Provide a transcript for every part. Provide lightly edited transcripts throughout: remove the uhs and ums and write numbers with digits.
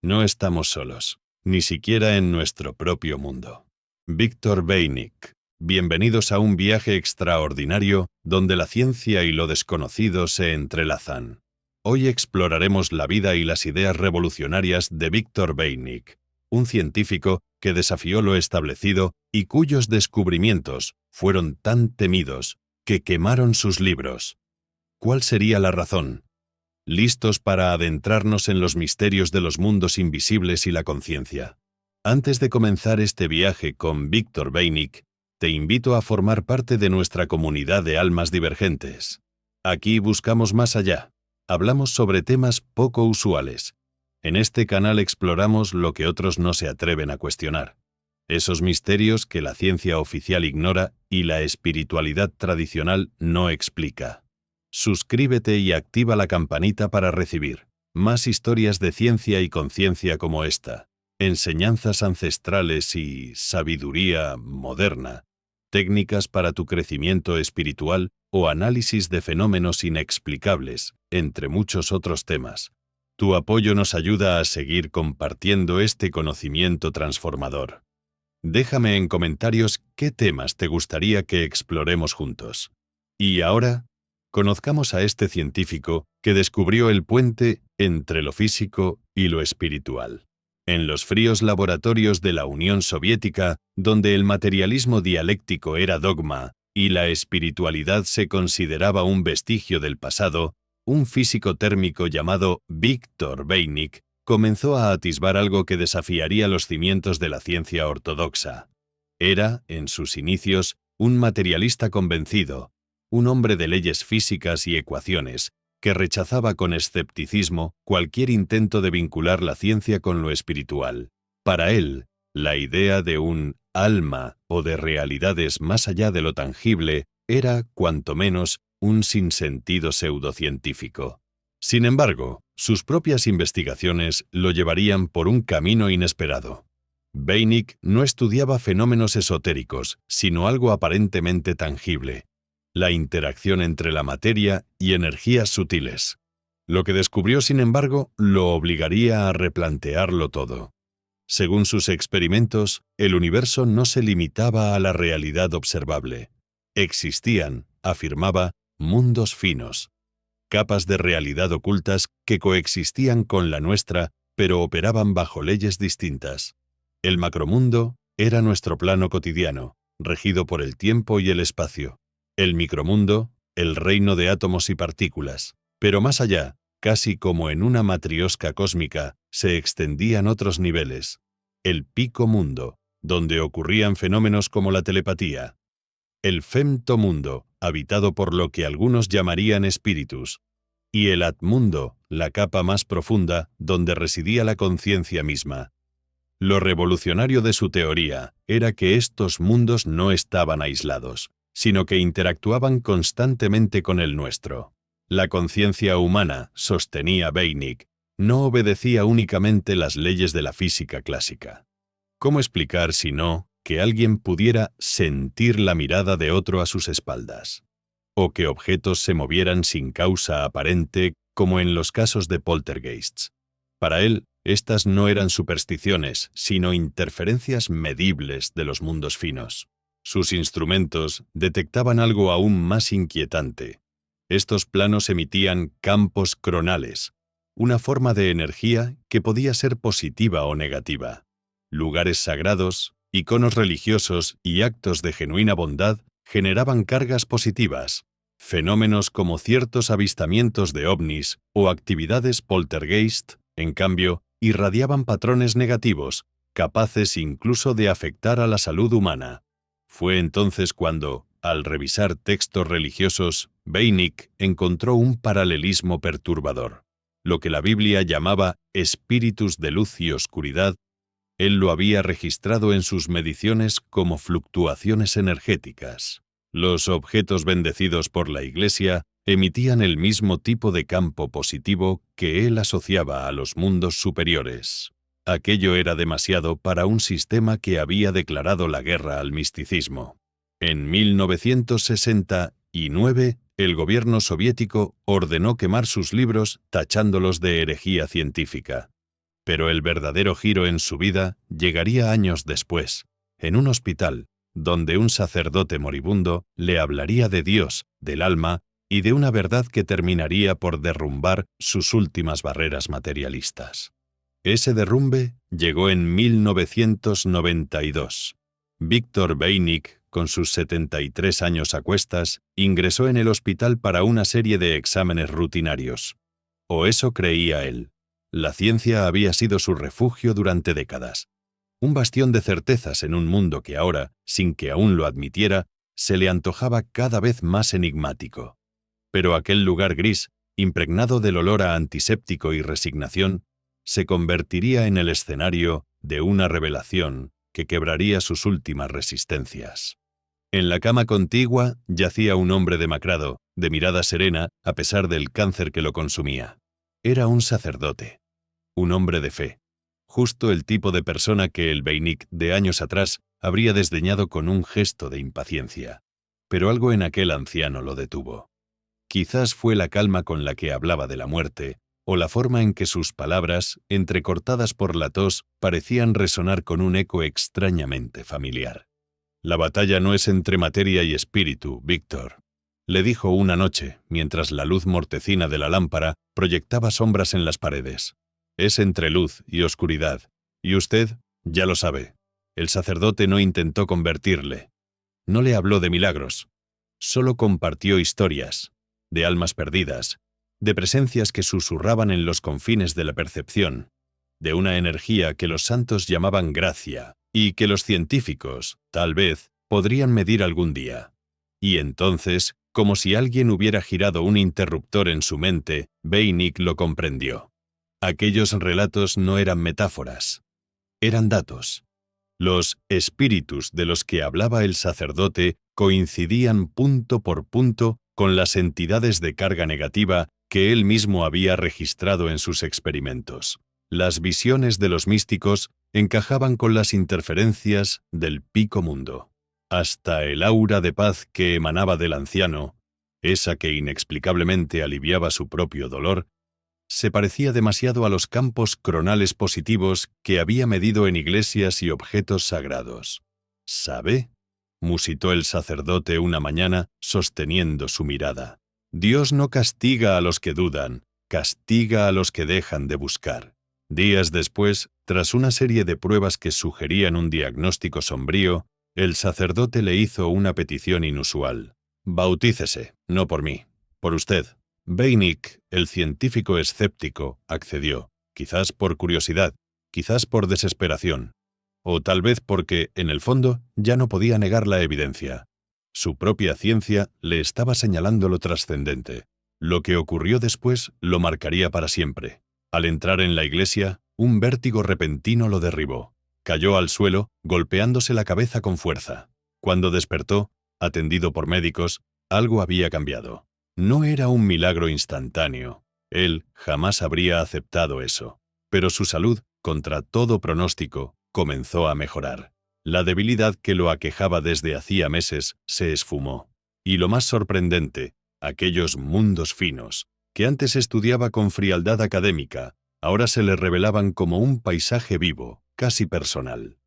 No estamos solos, ni siquiera en nuestro propio mundo. Víctor Beynik. Bienvenidos a un viaje extraordinario donde la ciencia y lo desconocido se entrelazan. Hoy exploraremos la vida y las ideas revolucionarias de Víctor Beynik, un científico que desafió lo establecido y cuyos descubrimientos fueron tan temidos que quemaron sus libros. ¿Cuál sería la razón? ¿Listos para adentrarnos en los misterios de los mundos invisibles y la conciencia? Antes de comenzar este viaje con Víctor Beynik, te invito a formar parte de nuestra comunidad de almas divergentes. Aquí buscamos más allá. Hablamos sobre temas poco usuales. En este canal exploramos lo que otros no se atreven a cuestionar. Esos misterios que la ciencia oficial ignora y la espiritualidad tradicional no explica. Suscríbete y activa la campanita para recibir más historias de ciencia y conciencia como esta, enseñanzas ancestrales y sabiduría moderna, técnicas para tu crecimiento espiritual o análisis de fenómenos inexplicables, entre muchos otros temas. Tu apoyo nos ayuda a seguir compartiendo este conocimiento transformador. Déjame en comentarios qué temas te gustaría que exploremos juntos. Y ahora, conozcamos a este científico que descubrió el puente entre lo físico y lo espiritual. En los fríos laboratorios de la Unión Soviética, donde el materialismo dialéctico era dogma y la espiritualidad se consideraba un vestigio del pasado, un físico térmico llamado Víctor Beynik comenzó a atisbar algo que desafiaría los cimientos de la ciencia ortodoxa. Era, en sus inicios, un materialista convencido, un hombre de leyes físicas y ecuaciones, que rechazaba con escepticismo cualquier intento de vincular la ciencia con lo espiritual. Para él, la idea de un alma o de realidades más allá de lo tangible era, cuanto menos, un sinsentido pseudocientífico. Sin embargo, sus propias investigaciones lo llevarían por un camino inesperado. Beynik no estudiaba fenómenos esotéricos, sino algo aparentemente tangible: la interacción entre la materia y energías sutiles. Lo que descubrió, sin embargo, lo obligaría a replantearlo todo. Según sus experimentos, el universo no se limitaba a la realidad observable. Existían, afirmaba, mundos finos, capas de realidad ocultas que coexistían con la nuestra, pero operaban bajo leyes distintas. El macromundo era nuestro plano cotidiano, regido por el tiempo y el espacio. El micromundo, el reino de átomos y partículas. Pero más allá, casi como en una matriosca cósmica, se extendían otros niveles. El picomundo, donde ocurrían fenómenos como la telepatía. El femtomundo, habitado por lo que algunos llamarían espíritus. Y el atmundo, la capa más profunda, donde residía la conciencia misma. Lo revolucionario de su teoría era que estos mundos no estaban aislados, sino que interactuaban constantemente con el nuestro. La conciencia humana, sostenía Beynik, no obedecía únicamente las leyes de la física clásica. ¿Cómo explicar, si no, que alguien pudiera sentir la mirada de otro a sus espaldas? O que objetos se movieran sin causa aparente, como en los casos de poltergeists. Para él, estas no eran supersticiones, sino interferencias medibles de los mundos finos. Sus instrumentos detectaban algo aún más inquietante. Estos planos emitían campos cronales, una forma de energía que podía ser positiva o negativa. Lugares sagrados, iconos religiosos y actos de genuina bondad generaban cargas positivas. Fenómenos como ciertos avistamientos de ovnis o actividades poltergeist, en cambio, irradiaban patrones negativos, capaces incluso de afectar a la salud humana. Fue entonces cuando, al revisar textos religiosos, Beynik encontró un paralelismo perturbador. Lo que la Biblia llamaba espíritus de luz y oscuridad, él lo había registrado en sus mediciones como fluctuaciones energéticas. Los objetos bendecidos por la Iglesia emitían el mismo tipo de campo positivo que él asociaba a los mundos superiores. Aquello era demasiado para un sistema que había declarado la guerra al misticismo. En 1969, el gobierno soviético ordenó quemar sus libros tachándolos de herejía científica. Pero el verdadero giro en su vida llegaría años después, en un hospital, donde un sacerdote moribundo le hablaría de Dios, del alma y de una verdad que terminaría por derrumbar sus últimas barreras materialistas. Ese derrumbe llegó en 1992. Víctor Vejnič, con sus 73 años a cuestas, ingresó en el hospital para una serie de exámenes rutinarios. O eso creía él. La ciencia había sido su refugio durante décadas. Un bastión de certezas en un mundo que ahora, sin que aún lo admitiera, se le antojaba cada vez más enigmático. Pero aquel lugar gris, impregnado del olor a antiséptico y resignación, se convertiría en el escenario de una revelación que quebraría sus últimas resistencias. En la cama contigua yacía un hombre demacrado, de mirada serena a pesar del cáncer que lo consumía. Era un sacerdote, un hombre de fe, justo el tipo de persona que el Vejnič de años atrás habría desdeñado con un gesto de impaciencia. Pero algo en aquel anciano lo detuvo. Quizás fue la calma con la que hablaba de la muerte, o la forma en que sus palabras, entrecortadas por la tos, parecían resonar con un eco extrañamente familiar. «La batalla no es entre materia y espíritu, Víctor», le dijo una noche, mientras la luz mortecina de la lámpara proyectaba sombras en las paredes. «Es entre luz y oscuridad, y usted ya lo sabe. El sacerdote no intentó convertirle. No le habló de milagros. Solo compartió historias, de almas perdidas, de presencias que susurraban en los confines de la percepción, de una energía que los santos llamaban gracia y que los científicos, tal vez, podrían medir algún día». Y entonces, como si alguien hubiera girado un interruptor en su mente, Vejnič lo comprendió. Aquellos relatos no eran metáforas, eran datos. Los espíritus de los que hablaba el sacerdote coincidían punto por punto con las entidades de carga negativa que él mismo había registrado en sus experimentos. Las visiones de los místicos encajaban con las interferencias del pico mundo. Hasta el aura de paz que emanaba del anciano, esa que inexplicablemente aliviaba su propio dolor, se parecía demasiado a los campos cronales positivos que había medido en iglesias y objetos sagrados. «¿Sabe?», musitó el sacerdote una mañana, sosteniendo su mirada. «Dios no castiga a los que dudan, castiga a los que dejan de buscar». Días después, tras una serie de pruebas que sugerían un diagnóstico sombrío, el sacerdote le hizo una petición inusual. «Bautícese, no por mí, por usted». Vejnič, el científico escéptico, accedió, quizás por curiosidad, quizás por desesperación, o tal vez porque, en el fondo, ya no podía negar la evidencia. Su propia ciencia le estaba señalando lo trascendente. Lo que ocurrió después lo marcaría para siempre. Al entrar en la iglesia, un vértigo repentino lo derribó. Cayó al suelo, golpeándose la cabeza con fuerza. Cuando despertó, atendido por médicos, algo había cambiado. No era un milagro instantáneo. Él jamás habría aceptado eso. Pero su salud, contra todo pronóstico, comenzó a mejorar. La debilidad que lo aquejaba desde hacía meses se esfumó. Y lo más sorprendente, aquellos mundos finos, que antes estudiaba con frialdad académica, ahora se le revelaban como un paisaje vivo, casi personal.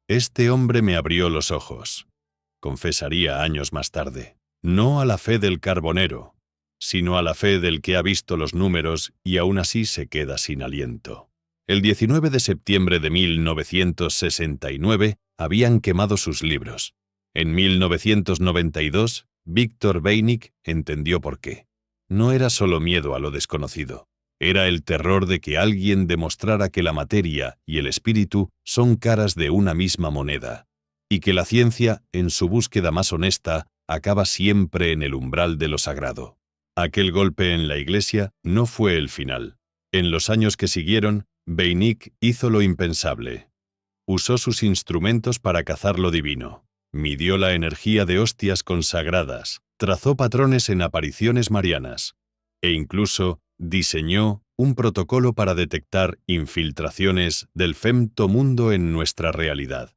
«Este hombre me abrió los ojos», confesaría años más tarde. «No a la fe del carbonero, sino a la fe del que ha visto los números y aún así se queda sin aliento». El 19 de septiembre de 1969 habían quemado sus libros. En 1992, Víctor Vejnič entendió por qué. No era solo miedo a lo desconocido. Era el terror de que alguien demostrara que la materia y el espíritu son caras de una misma moneda, y que la ciencia, en su búsqueda más honesta, acaba siempre en el umbral de lo sagrado. Aquel golpe en la iglesia no fue el final. En los años que siguieron, Vejnič hizo lo impensable. Usó sus instrumentos para cazar lo divino. Midió la energía de hostias consagradas, trazó patrones en apariciones marianas, e incluso diseñó un protocolo para detectar infiltraciones del femto mundo en nuestra realidad.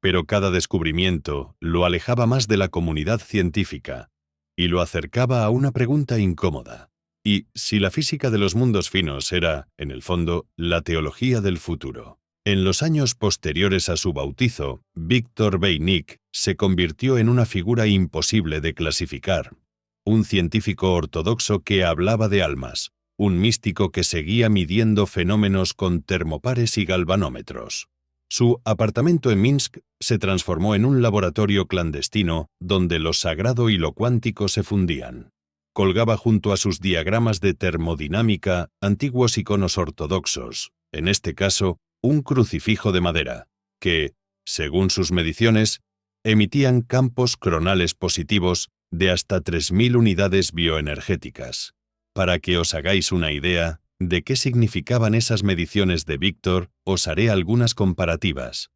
Pero cada descubrimiento lo alejaba más de la comunidad científica y lo acercaba a una pregunta incómoda. Y si la física de los mundos finos era, en el fondo, la teología del futuro. En los años posteriores a su bautizo, Victor Beinik se convirtió en una figura imposible de clasificar. Un científico ortodoxo que hablaba de almas, un místico que seguía midiendo fenómenos con termopares y galvanómetros. Su apartamento en Minsk se transformó en un laboratorio clandestino donde lo sagrado y lo cuántico se fundían. Colgaba junto a sus diagramas de termodinámica antiguos iconos ortodoxos, en este caso, un crucifijo de madera, que, según sus mediciones, emitían campos cronales positivos de hasta 3000 unidades bioenergéticas. Para que os hagáis una idea de qué significaban esas mediciones de Víctor, os haré algunas comparativas.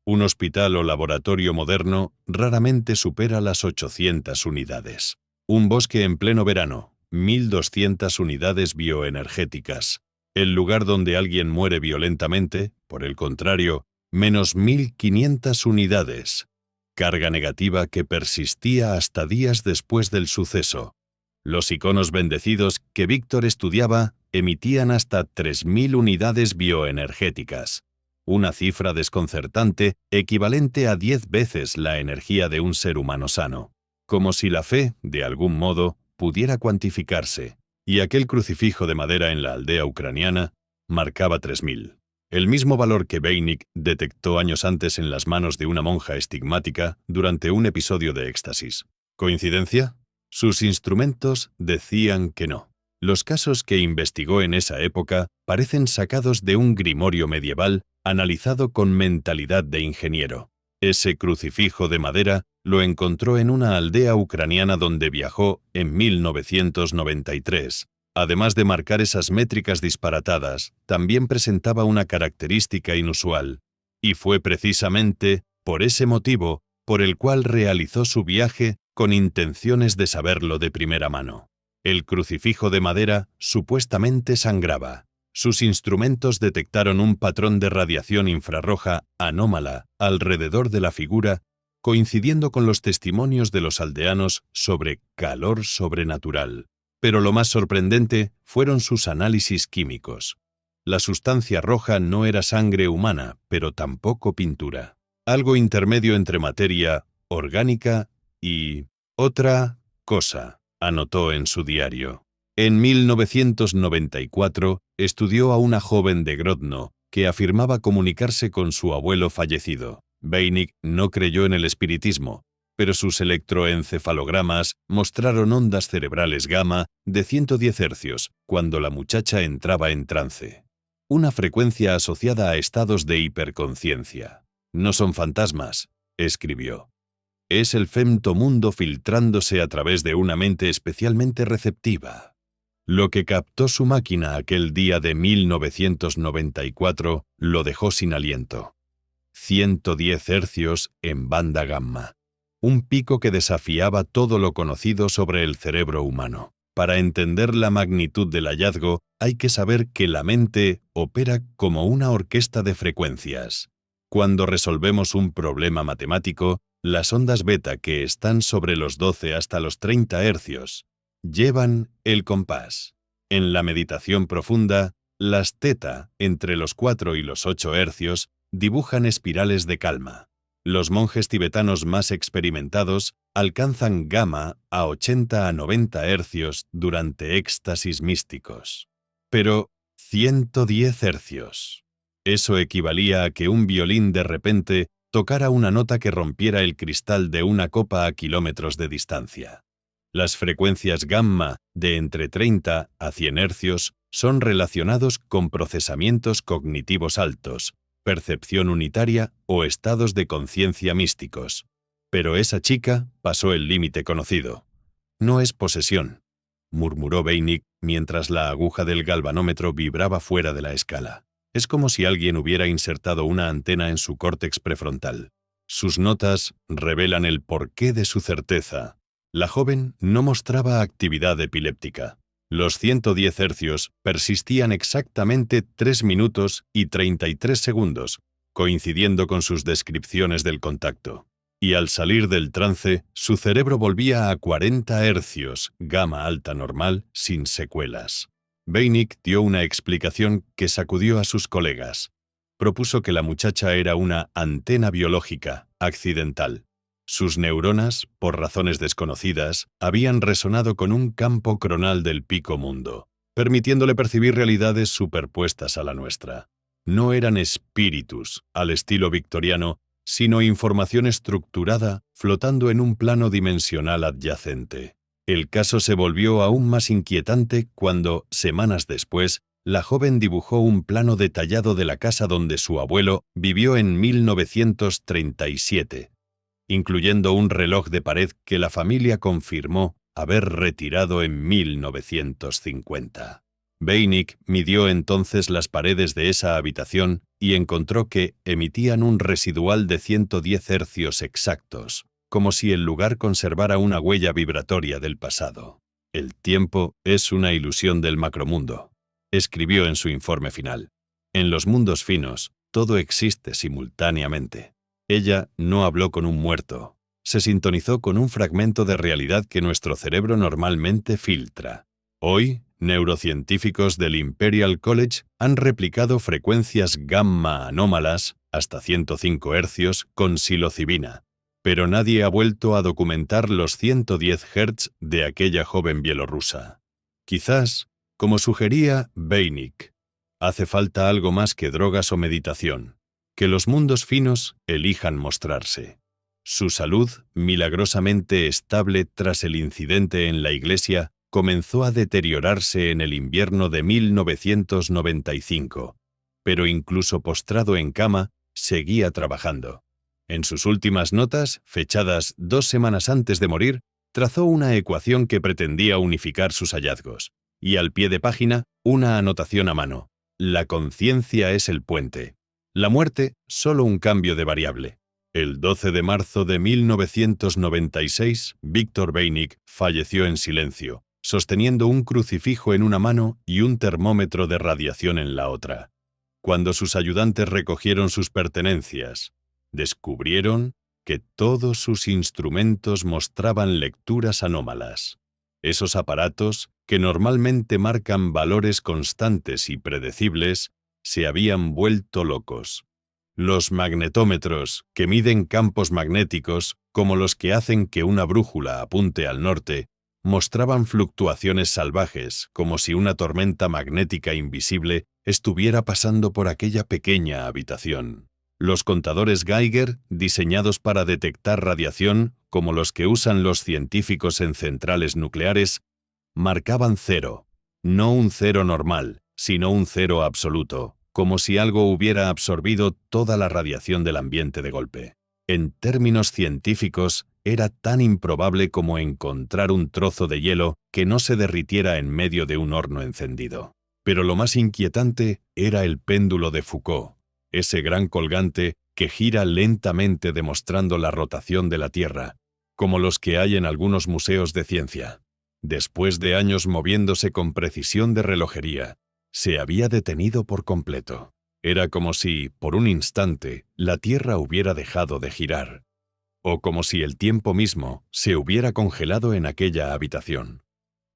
Un hospital o laboratorio moderno raramente supera las 800 unidades. Un bosque en pleno verano, 1200 unidades bioenergéticas. El lugar donde alguien muere violentamente, por el contrario, menos 1500 unidades. Carga negativa que persistía hasta días después del suceso. Los iconos bendecidos que Víctor estudiaba emitían hasta 3000 unidades bioenergéticas. Una cifra desconcertante equivalente a 10 veces la energía de un ser humano sano. Como si la fe, de algún modo, pudiera cuantificarse. Y aquel crucifijo de madera en la aldea ucraniana marcaba 3000. El mismo valor que Beinik detectó años antes en las manos de una monja estigmática durante un episodio de éxtasis. ¿Coincidencia? Sus instrumentos decían que no. Los casos que investigó en esa época parecen sacados de un grimorio medieval analizado con mentalidad de ingeniero. Ese crucifijo de madera lo encontró en una aldea ucraniana donde viajó en 1993. Además de marcar esas métricas disparatadas, también presentaba una característica inusual. Y fue precisamente por ese motivo por el cual realizó su viaje con intenciones de saberlo de primera mano. El crucifijo de madera supuestamente sangraba. Sus instrumentos detectaron un patrón de radiación infrarroja anómala alrededor de la figura, coincidiendo con los testimonios de los aldeanos sobre calor sobrenatural. Pero lo más sorprendente fueron sus análisis químicos. La sustancia roja no era sangre humana, pero tampoco pintura. Algo intermedio entre materia orgánica y otra cosa, anotó en su diario. En 1994 estudió a una joven de Grodno que afirmaba comunicarse con su abuelo fallecido. Beinik no creyó en el espiritismo, pero sus electroencefalogramas mostraron ondas cerebrales gamma de 110 hercios cuando la muchacha entraba en trance. Una frecuencia asociada a estados de hiperconciencia. No son fantasmas, escribió. Es el femtomundo filtrándose a través de una mente especialmente receptiva. Lo que captó su máquina aquel día de 1994 lo dejó sin aliento. 110 hercios en banda gamma. Un pico que desafiaba todo lo conocido sobre el cerebro humano. Para entender la magnitud del hallazgo, hay que saber que la mente opera como una orquesta de frecuencias. Cuando resolvemos un problema matemático, las ondas beta que están sobre los 12 hasta los 30 hercios llevan el compás. En la meditación profunda, las teta, entre los 4 y los 8 hercios, dibujan espirales de calma. Los monjes tibetanos más experimentados alcanzan gamma a 80 a 90 hercios durante éxtasis místicos. Pero 110 hercios. Eso equivalía a que un violín de repente tocara una nota que rompiera el cristal de una copa a kilómetros de distancia. Las frecuencias gamma de entre 30 a 100 hercios son relacionados con procesamientos cognitivos altos, percepción unitaria o estados de conciencia místicos. Pero esa chica pasó el límite conocido. No es posesión, murmuró Beinik mientras la aguja del galvanómetro vibraba fuera de la escala. Es como si alguien hubiera insertado una antena en su córtex prefrontal. Sus notas revelan el porqué de su certeza. La joven no mostraba actividad epiléptica. Los 110 hercios persistían exactamente 3 minutos y 33 segundos, coincidiendo con sus descripciones del contacto. Y al salir del trance, su cerebro volvía a 40 hercios, gamma alta normal, sin secuelas. Weinig dio una explicación que sacudió a sus colegas. Propuso que la muchacha era una antena biológica, accidental. Sus neuronas, por razones desconocidas, habían resonado con un campo cronal del pico mundo, permitiéndole percibir realidades superpuestas a la nuestra. No eran espíritus, al estilo victoriano, sino información estructurada flotando en un plano dimensional adyacente. El caso se volvió aún más inquietante cuando, semanas después, la joven dibujó un plano detallado de la casa donde su abuelo vivió en 1937, incluyendo un reloj de pared que la familia confirmó haber retirado en 1950. Weinig midió entonces las paredes de esa habitación y encontró que emitían un residual de 110 hercios exactos, como si el lugar conservara una huella vibratoria del pasado. El tiempo es una ilusión del macromundo, escribió en su informe final. En los mundos finos, todo existe simultáneamente. Ella no habló con un muerto, se sintonizó con un fragmento de realidad que nuestro cerebro normalmente filtra. Hoy, neurocientíficos del Imperial College han replicado frecuencias gamma anómalas, hasta 105 hercios, con psilocibina, pero nadie ha vuelto a documentar los 110 Hz de aquella joven bielorrusa. Quizás, como sugería Weinig, hace falta algo más que drogas o meditación, que los mundos finos elijan mostrarse. Su salud, milagrosamente estable tras el incidente en la iglesia, comenzó a deteriorarse en el invierno de 1995, pero incluso postrado en cama, seguía trabajando. En sus últimas notas, fechadas 2 semanas antes de morir, trazó una ecuación que pretendía unificar sus hallazgos, y al pie de página, una anotación a mano. La conciencia es el puente. La muerte, solo un cambio de variable. El 12 de marzo de 1996, Viktor Weinig falleció en silencio, sosteniendo un crucifijo en una mano y un termómetro de radiación en la otra. Cuando sus ayudantes recogieron sus pertenencias, descubrieron que todos sus instrumentos mostraban lecturas anómalas. Esos aparatos, que normalmente marcan valores constantes y predecibles, se habían vuelto locos. Los magnetómetros, que miden campos magnéticos, como los que hacen que una brújula apunte al norte, mostraban fluctuaciones salvajes, como si una tormenta magnética invisible estuviera pasando por aquella pequeña habitación. Los contadores Geiger, diseñados para detectar radiación, como los que usan los científicos en centrales nucleares, marcaban 0, no un 0 normal, sino un 0 absoluto, como si algo hubiera absorbido toda la radiación del ambiente de golpe. En términos científicos, era tan improbable como encontrar un trozo de hielo que no se derritiera en medio de un horno encendido. Pero lo más inquietante era el péndulo de Foucault, ese gran colgante que gira lentamente demostrando la rotación de la Tierra, como los que hay en algunos museos de ciencia. Después de años moviéndose con precisión de relojería, se había detenido por completo. Era como si, por un instante, la Tierra hubiera dejado de girar, o como si el tiempo mismo se hubiera congelado en aquella habitación.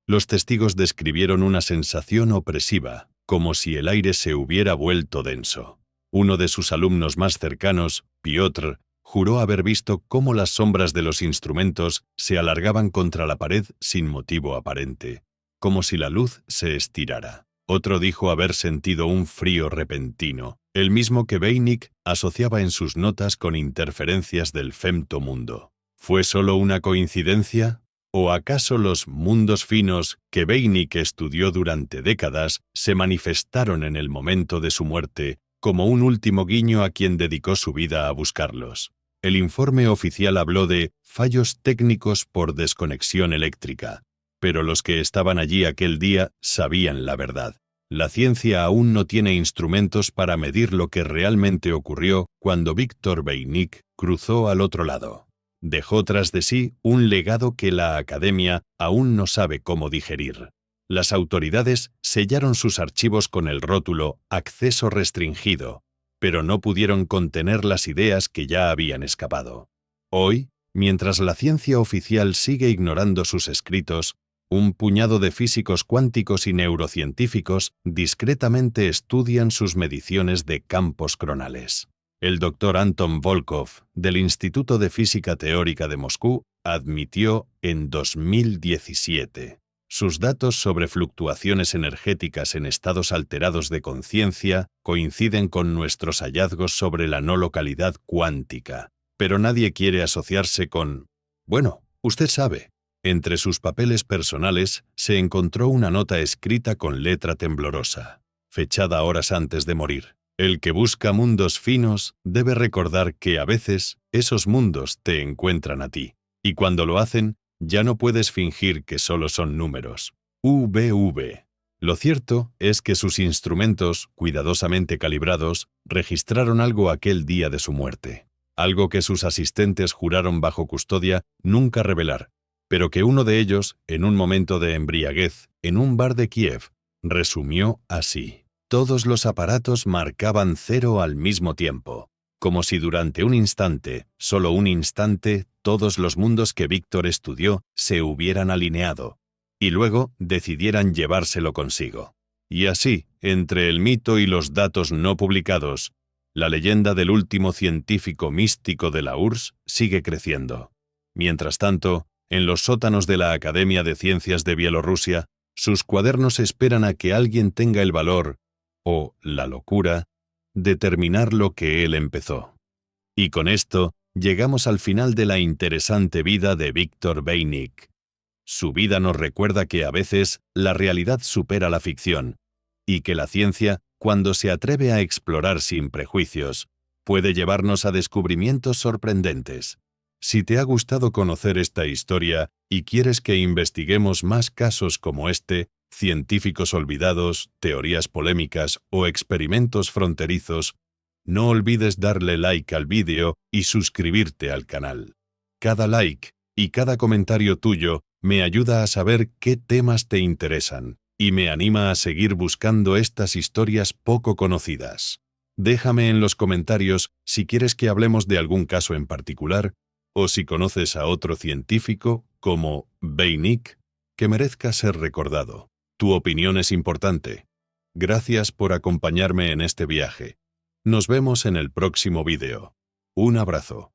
Los testigos describieron una sensación opresiva, como si el aire se hubiera vuelto denso. Uno de sus alumnos más cercanos, Piotr, juró haber visto cómo las sombras de los instrumentos se alargaban contra la pared sin motivo aparente, como si la luz se estirara. Otro dijo haber sentido un frío repentino, el mismo que Weinig asociaba en sus notas con interferencias del femtomundo. ¿Fue solo una coincidencia? ¿O acaso los mundos finos que Weinig estudió durante décadas se manifestaron en el momento de su muerte como un último guiño a quien dedicó su vida a buscarlos? El informe oficial habló de fallos técnicos por desconexión eléctrica, pero los que estaban allí aquel día sabían la verdad. La ciencia aún no tiene instrumentos para medir lo que realmente ocurrió cuando Viktor Weinig cruzó al otro lado. Dejó tras de sí un legado que la academia aún no sabe cómo digerir. Las autoridades sellaron sus archivos con el rótulo «Acceso restringido», pero no pudieron contener las ideas que ya habían escapado. Hoy, mientras la ciencia oficial sigue ignorando sus escritos, un puñado de físicos cuánticos y neurocientíficos discretamente estudian sus mediciones de campos cronales. El doctor Anton Volkov, del Instituto de Física Teórica de Moscú, admitió en 2017. Sus datos sobre fluctuaciones energéticas en estados alterados de conciencia coinciden con nuestros hallazgos sobre la no localidad cuántica. Pero nadie quiere asociarse con... Bueno, usted sabe. Entre sus papeles personales se encontró una nota escrita con letra temblorosa, fechada horas antes de morir. El que busca mundos finos debe recordar que a veces esos mundos te encuentran a ti. Y cuando lo hacen, ya no puedes fingir que solo son números. VV. Lo cierto es que sus instrumentos, cuidadosamente calibrados, registraron algo aquel día de su muerte. Algo que sus asistentes juraron bajo custodia nunca revelar, pero que uno de ellos, en un momento de embriaguez, en un bar de Kiev, resumió así. Todos los aparatos marcaban 0 al mismo tiempo, como si durante un instante, solo un instante, todos los mundos que Víctor estudió se hubieran alineado, y luego decidieran llevárselo consigo. Y así, entre el mito y los datos no publicados, la leyenda del último científico místico de la URSS sigue creciendo. Mientras tanto, en los sótanos de la Academia de Ciencias de Bielorrusia, sus cuadernos esperan a que alguien tenga el valor, o la locura, de terminar lo que él empezó. Y con esto, llegamos al final de la interesante vida de Viktor Vejnik. Su vida nos recuerda que a veces la realidad supera la ficción, y que la ciencia, cuando se atreve a explorar sin prejuicios, puede llevarnos a descubrimientos sorprendentes. Si te ha gustado conocer esta historia y quieres que investiguemos más casos como este, científicos olvidados, teorías polémicas o experimentos fronterizos, no olvides darle like al vídeo y suscribirte al canal. Cada like y cada comentario tuyo me ayuda a saber qué temas te interesan y me anima a seguir buscando estas historias poco conocidas. Déjame en los comentarios si quieres que hablemos de algún caso en particular o si conoces a otro científico, como Vejnik, que merezca ser recordado. Tu opinión es importante. Gracias por acompañarme en este viaje. Nos vemos en el próximo vídeo. Un abrazo.